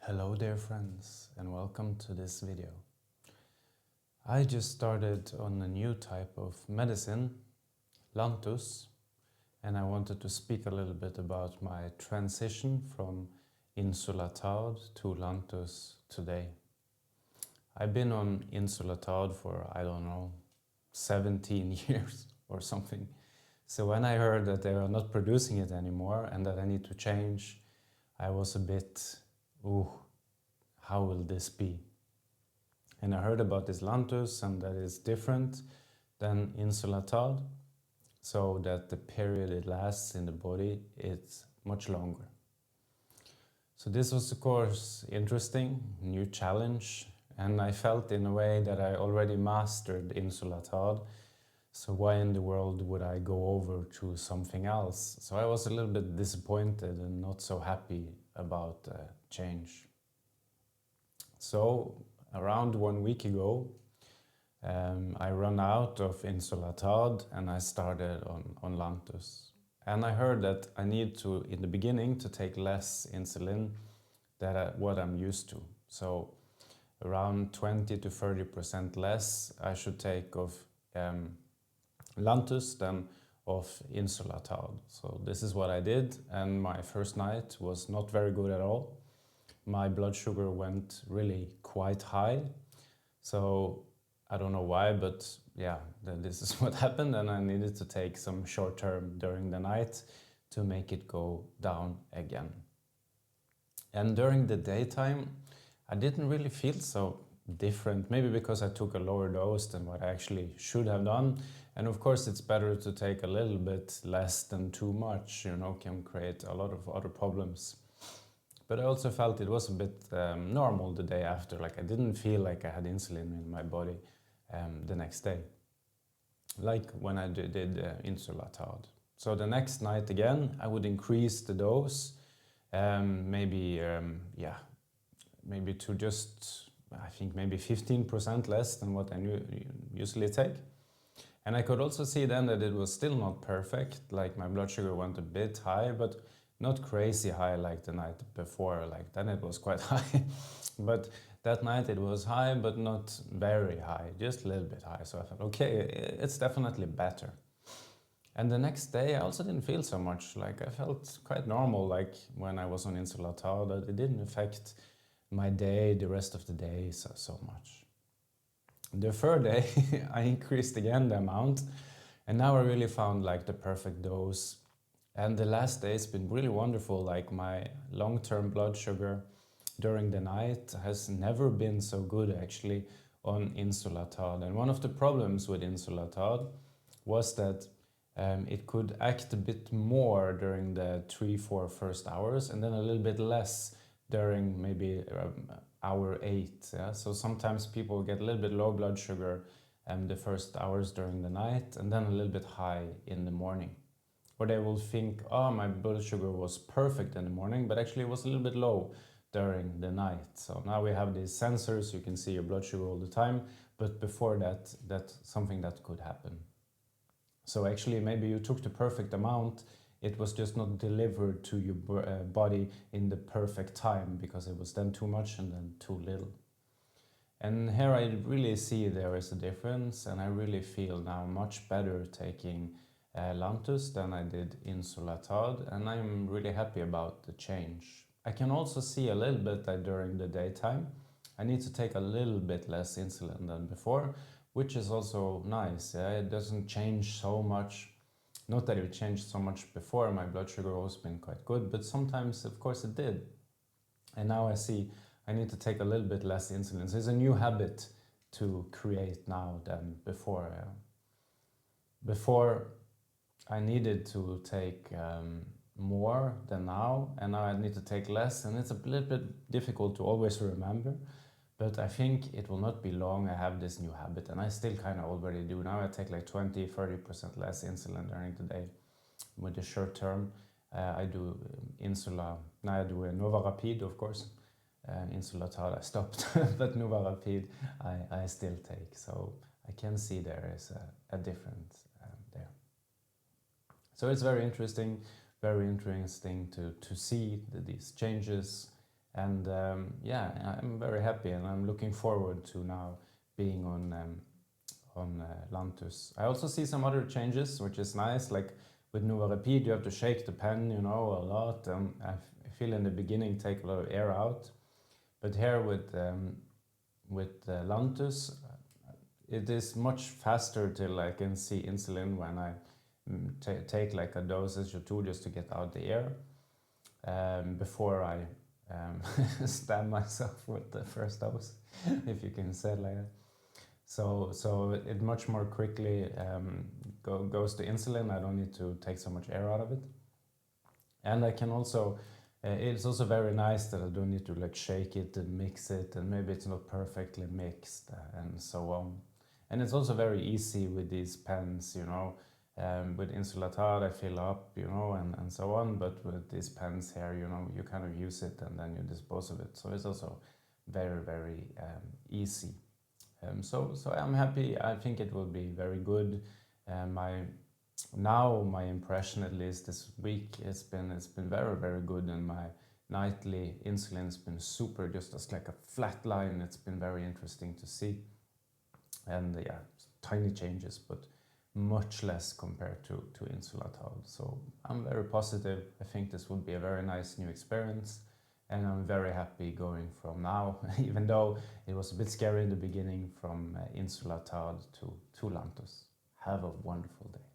Hello dear friends, and welcome to this video. I just started on a new type of medicine, lantus, and I wanted to speak a little bit about my transition from Insulatard to lantus today. I've been on Insulatard for, 17 years or something. So when I heard that they are not producing it anymore and that I need to change, I was a bit, how will this be? And I heard about this lantus and that is different than Insulatard, so that the period it lasts in the body is much longer. So this was of course interesting, new challenge, and I felt in a way that I already mastered Insulatard, so why in the world would I go over to something else? So I was a little bit disappointed and not so happy about the change. So around 1 week ago, I ran out of Insulatard and I started on lantus. And I heard that I need to, in the beginning, to take less insulin than what I'm used to. So around 20 to 30% less I should take of lantus than of Insulatard. So this is what I did, and my first night was not very good at all. My blood sugar went really quite high. So I don't know why, but yeah, this is what happened, and I needed to take some short term during the night to make it go down again. And during the daytime, I didn't really feel so different, maybe because I took a lower dose than what I actually should have done. And of course, it's better to take a little bit less than too much, can create a lot of other problems. But I also felt it was a bit normal the day after, like I didn't feel like I had insulin in my body the next day, like when I did Insulatard. So the next night again, I would increase the dose, maybe to just, I think maybe 15% less than what I usually take. And I could also see then that it was still not perfect, like my blood sugar went a bit high, but not crazy high like the night before, like then it was quite high. But that night it was high, but not very high, just a little bit high. So I thought, okay, it's definitely better. And the next day I also didn't feel so much, like I felt quite normal, like when I was on Insulatard, that it didn't affect my day, the rest of the day so much. The third day I increased again the amount, and now I really found like the perfect dose. And the last day it's been really wonderful, like my long-term blood sugar during the night has never been so good actually on Insulatard. And one of the problems with Insulatard was that it could act a bit more during the 3-4 first hours, and then a little bit less during maybe hour 8. Yeah? So sometimes people get a little bit low blood sugar the first hours during the night, and then a little bit high in the morning. Or they will think, oh, my blood sugar was perfect in the morning, but actually it was a little bit low during the night. So now we have these sensors, you can see your blood sugar all the time, but before that, that's something that could happen. So actually maybe you took the perfect amount, it was just not delivered to your body in the perfect time, because it was then too much and then too little. And here I really see there is a difference, and I really feel now much better taking lantus than I did Insulatard, and I'm really happy about the change. I can also see a little bit that during the daytime I need to take a little bit less insulin than before, which is also nice. It doesn't change so much. Not that it changed so much before, my blood sugar always been quite good, but sometimes of course it did. And now I see I need to take a little bit less insulin. So it's a new habit to create now than before. Before I needed to take more than now, and now I need to take less, and it's a little bit difficult to always remember. But I think it will not be long I have this new habit, and I still kind of already do. Now I take like 20-30% less insulin during the day. With the short term, I do Now I do a Novarapid, of course. Insulatard I stopped, but Novarapid I still take. So I can see there is a difference there. So it's very interesting to see these changes And yeah, I'm very happy, and I'm looking forward to now being on lantus. I also see some other changes, which is nice. Like with Nouveau Rapide, you have to shake the pen, you know, a lot. I feel in the beginning take a lot of air out, but here with lantus, it is much faster till I can see insulin when I take like a dosage or two just to get out the air before I stab myself with the first dose, if you can say it like that. So it much more quickly goes to insulin. I don't need to take so much air out of it. And I can also, it's also very nice that I don't need to like shake it and mix it, and maybe it's not perfectly mixed and so on. And it's also very easy with these pens, you know. With Insulatard I fill up, you know, and so on, but with these pens here, you know, you kind of use it and then you dispose of it. So it's also very, very easy. So I'm happy. I think it will be very good. My impression, at least this week, it's been very, very good, and my nightly insulin has been super, just as like a flat line. It's been very interesting to see, and yeah, tiny changes, but much less compared to Insulatard. So I'm very positive. I think this will be a very nice new experience, and I'm very happy going from now, even though it was a bit scary in the beginning, from Insulatard to lantus. Have a wonderful day.